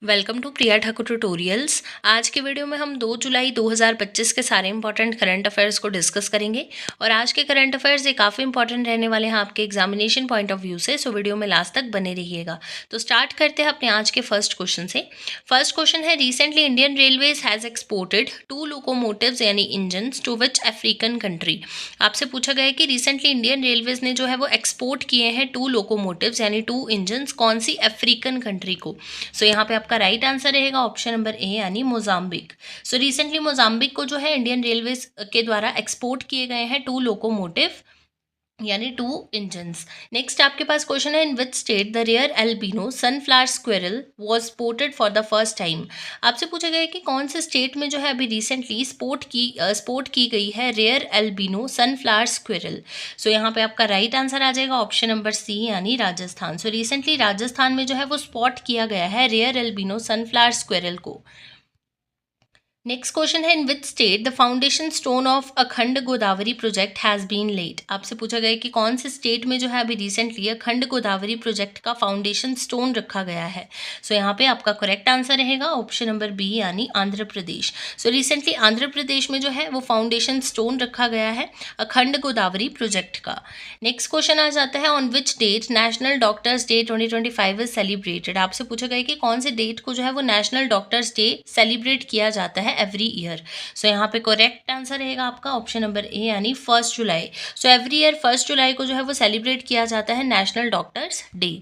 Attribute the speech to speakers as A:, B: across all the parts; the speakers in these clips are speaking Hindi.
A: Welcome to Priya Thakur tutorials. आज के वीडियो में हम 2 जुलाई 2025 के सारे इंपॉर्टेंट करंट अफेयर्स को डिस्कस करेंगे और आज के करंट अफेयर्स ये काफ़ी इंपॉर्टेंट रहने वाले हैं आपके एग्जामिनेशन पॉइंट ऑफ व्यू से। सो वीडियो में लास्ट तक बने रहिएगा। तो स्टार्ट करते हैं अपने आज के फर्स्ट क्वेश्चन से। फर्स्ट क्वेश्चन है, recently Indian Railways has exported 2 locomotives यानी engine to which African country. आपसे पूछा गया है कि रिसेंटली इंडियन रेलवेज ने जो है वो एक्सपोर्ट किए हैं 2 लोकोमोटिव्स यानी 2 इंजन कौन सी अफ्रीकन कंट्री को। सो यहाँ पे आपका राइट आंसर रहेगा ऑप्शन नंबर ए यानी मोजाम्बिक। सो रिसेंटली मोजाम्बिक को जो है इंडियन रेलवेज के द्वारा एक्सपोर्ट किए गए हैं 2 लोकोमोटिव यानी 2 इंजन्स। नेक्स्ट आपके पास क्वेश्चन है, in which state the rare albino sunflower squirrel was sported for the first time. आपसे पूछा गया है कि कौन से स्टेट में जो है अभी रिसेंटली स्पोर्ट की गई है रेयर एल्बिनो सनफ्लावर स्क्विरल। सो यहाँ पे आपका राइट आंसर आ जाएगा ऑप्शन नंबर सी यानी राजस्थान। सो रिसेंटली राजस्थान में जो है वो स्पॉट किया गया है रेयर एल्बिनो सनफ्लावर स्क्विरल को। नेक्स्ट क्वेश्चन है, in which state the foundation stone of Akhand Godavari project has been laid. आपसे पूछा गया है कि कौन से स्टेट में जो है अभी रिसेंटली अखंड गोदावरी प्रोजेक्ट का फाउंडेशन स्टोन रखा गया है। सो यहाँ पे आपका करेक्ट आंसर रहेगा ऑप्शन नंबर बी यानी आंध्र प्रदेश। सो रिसेंटली आंध्र प्रदेश में जो है वो फाउंडेशन स्टोन रखा गया है अखंड गोदावरी प्रोजेक्ट का। नेक्स्ट क्वेश्चन आ जाता है, on which date national doctors day 2025 is celebrated. आपसे पूछा गया है कि कौन से डेट को जो है वो नेशनल डॉक्टर्स डे सेलिब्रेट किया जाता है एवरी ईयर। सो यहाँ पे करेक्ट आंसर रहेगा आपका ऑप्शन नंबर ए यानी 1 जुलाई। सो एवरी ईयर 1 जुलाई को जो है वो सेलिब्रेट किया जाता है national doctors day.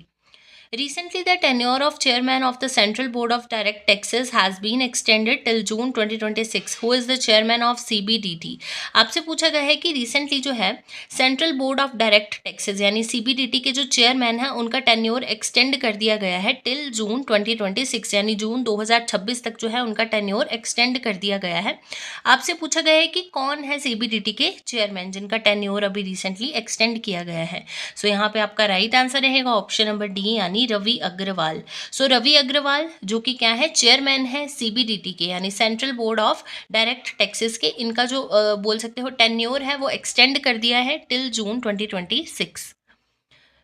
A: Recently, the tenure of chairman of the Central Board of Direct Taxes has been extended till June 2026. Who is the chairman of CBDT? आपसे पूछा गया है कि रिसेंटली जो है central board of direct taxes यानी CBDT के जो चेयरमैन हैं उनका टेन्योर एक्सटेंड कर दिया गया है टिल जून 2026 यानी जून 2026 तक जो है उनका टेन्योर एक्सटेंड कर दिया गया है। आपसे पूछा गया है कि कौन है CBDT के चेयरमैन जिनका टेन्योर अभी रिसेंटली एक्सटेंड किया गया है। सो यहाँ पे आपका राइट आंसर रहेगा ऑप्शन नंबर डी यानी रवि अग्रवाल। सो रवि अग्रवाल जो कि क्या है, चेयरमैन है CBDT के यानी central board of direct taxes के। इनका जो बोल सकते हो टेन्योर है वो एक्सटेंड कर दिया है till June 2026।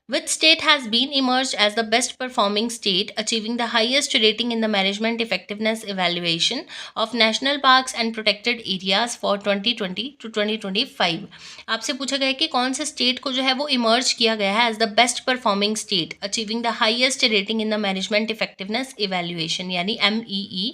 A: Which state has been emerged as the best performing state, achieving the highest rating in the management effectiveness evaluation of national parks and protected areas for 2020 to 2025? आपसे पूछा गया है कि कौन से स्टेट को जो है वो इमर्ज किया गया है as the best performing state, achieving the highest rating in the management effectiveness evaluation यानी MEE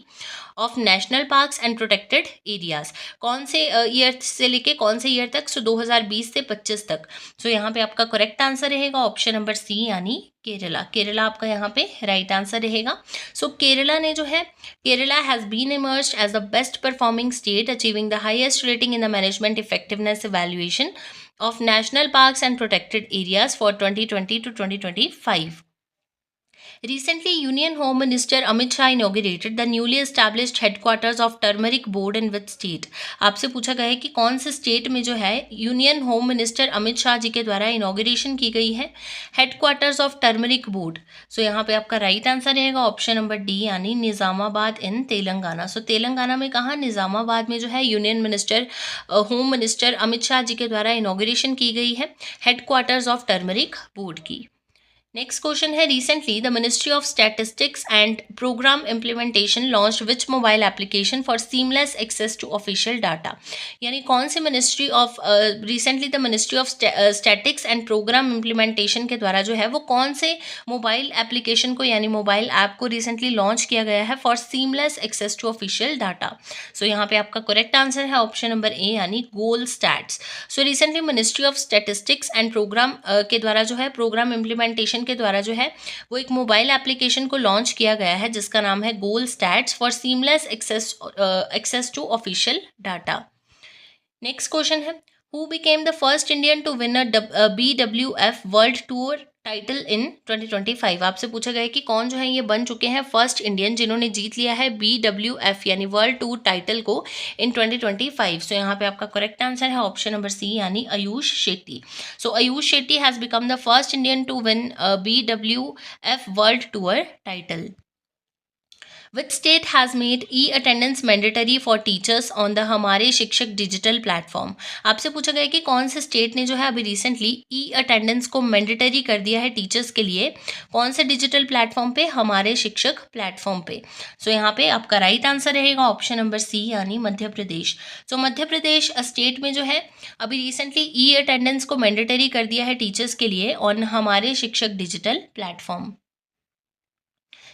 A: of national parks and protected areas. कौन से ईयर से लेके कौन से ईयर तक? सो 2020 से 25 तक। सो यहाँ पे आपका करेक्ट आंसर रहेगा ऑप्शन नंबर सी यानी केरला। केरला आपका यहाँ पे राइट आंसर रहेगा। सो केरला ने जो है Kerala has been emerged as the best performing state, achieving the highest rating in the management effectiveness evaluation of national parks and protected areas for 2020 to 2025. Recently, Union Home Minister Amit Shah inaugurated the newly established headquarters of Turmeric Board in which state? आपसे पूछा गया है कि कौन से स्टेट में जो है union home minister Amit Shah ji के द्वारा इनॉग्रेशन की गई है headquarters of turmeric board. So यहाँ पे आपका राइट आंसर रहेगा ऑप्शन नंबर डी यानी निज़ामाबाद इन तेलंगाना। सो तेलंगाना में कहाँ? निज़ामाबाद में जो है union minister home minister Amit Shah ji के द्वारा इनॉग्रेशन की गई है हेडक्वार्टर्स ऑफ टर्मरिक बोर्ड की। नेक्स्ट क्वेश्चन है, recently the ministry of statistics and programme implementation launch which mobile application for seamless access to official data. यानी कौन से ministry of recently the ministry of statics and programme implementation के द्वारा जो है वो कौन से मोबाइल एप्लीकेशन को यानी मोबाइल ऐप को रिसेंटली लॉन्च किया गया है for seamless access to official data. So यहाँ पे आपका करेक्ट आंसर है ऑप्शन नंबर ए यानी goal stats. So recently ministry of statistics and programme के द्वारा जो है प्रोग्राम इम्प्लीमेंटेशन के द्वारा जो है वो एक मोबाइल एप्लीकेशन को लॉन्च किया गया है जिसका नाम है goal stats for seamless access to official data. Next question है, who became the first Indian to win a BWF world tour title in 2025? आपसे पूछा गया है कि कौन जो है ये बन चुके हैं फर्स्ट इंडियन जिन्होंने जीत लिया है BWF यानी वर्ल्ड टूर टाइटल को इन 2025। सो यहाँ पे आपका करेक्ट आंसर है ऑप्शन नंबर सी यानी Ayush Shetty. So Ayush Shetty has become the first Indian to win BWF world tour title. Which state has made e attendance mandatory for teachers on the हमारे शिक्षक डिजिटल प्लेटफॉर्म। आपसे पूछा गया कि कौन से स्टेट ने जो है अभी रिसेंटली ई अटेंडेंस को मैंडेटरी कर दिया है टीचर्स के लिए, कौन से डिजिटल प्लेटफॉर्म पे, हमारे शिक्षक प्लेटफॉर्म पे। सो यहाँ पे आपका राइट आंसर रहेगा ऑप्शन नंबर सी यानी मध्य प्रदेश। सो मध्य प्रदेश स्टेट में जो है अभी रिसेंटली ई अटेंडेंस को मैंडेटरी कर दिया है टीचर्स के लिए ऑन हमारे शिक्षक डिजिटल प्लेटफॉर्म।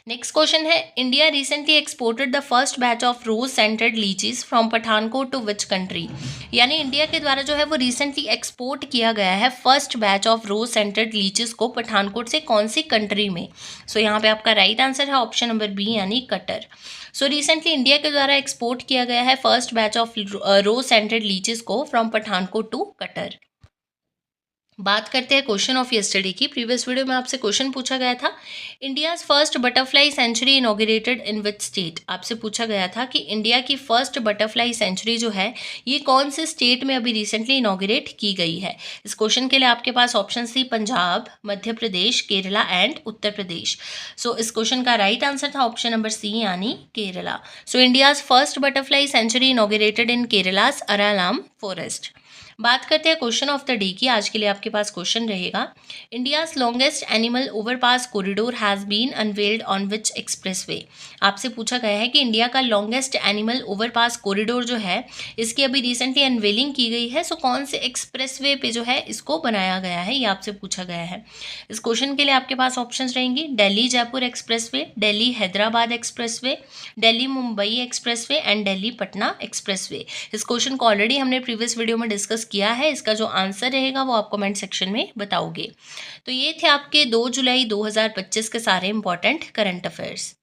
A: नेक्स्ट क्वेश्चन है, India recently exported the first batch of rose scented litchis from Pathankot to which country. यानी इंडिया के द्वारा जो है वो रिसेंटली एक्सपोर्ट किया गया है first batch of rose scented लीचीज को पठानकोट से कौन सी कंट्री में। सो यहाँ पे आपका राइट आंसर है ऑप्शन नंबर बी यानी कतर। सो रिसेंटली इंडिया के द्वारा एक्सपोर्ट किया गया है first batch of rose scented लीचीज को फ्रॉम पठानकोट टू कतर। बात करते हैं क्वेश्चन ऑफ यस्टरडे की। प्रीवियस वीडियो में आपसे क्वेश्चन पूछा गया था, India's first butterfly century inaugurated in which state. आपसे पूछा गया था कि इंडिया की फर्स्ट बटरफ्लाई सेंचुरी जो है ये कौन से स्टेट में अभी रिसेंटली इनॉग्रेट की गई है। इस क्वेश्चन के लिए आपके पास ऑप्शन थी पंजाब, मध्य प्रदेश, केरला एंड उत्तर प्रदेश। सो इस क्वेश्चन का राइट आंसर था ऑप्शन नंबर सी यानी Kerala. So India's first butterfly century inaugurated in Kerala's Aralam forest. बात करते हैं क्वेश्चन ऑफ द डे की। आज के लिए आपके पास क्वेश्चन रहेगा, India's longest animal overpass corridor has been unveiled on which expressway. आपसे पूछा गया है कि इंडिया का लॉन्गेस्ट एनिमल ओवरपास कॉरिडोर जो है इसकी अभी रिसेंटली अनवेलिंग की गई है। सो कौन से एक्सप्रेसवे पे जो है इसको बनाया गया है, ये आपसे पूछा गया है। इस क्वेश्चन के लिए आपके पास ऑप्शन रहेंगी, Delhi Jaipur expressway, Delhi Hyderabad expressway, Delhi Mumbai expressway and Delhi Patna expressway. इस क्वेश्चन को ऑलरेडी हमने प्रीवियस वीडियो में डिस्कस किया है। इसका जो आंसर रहेगा वो आप कमेंट सेक्शन में बताओगे। तो ये थे आपके 2 जुलाई 2025 के सारे इंपॉर्टेंट करंट अफेयर्स।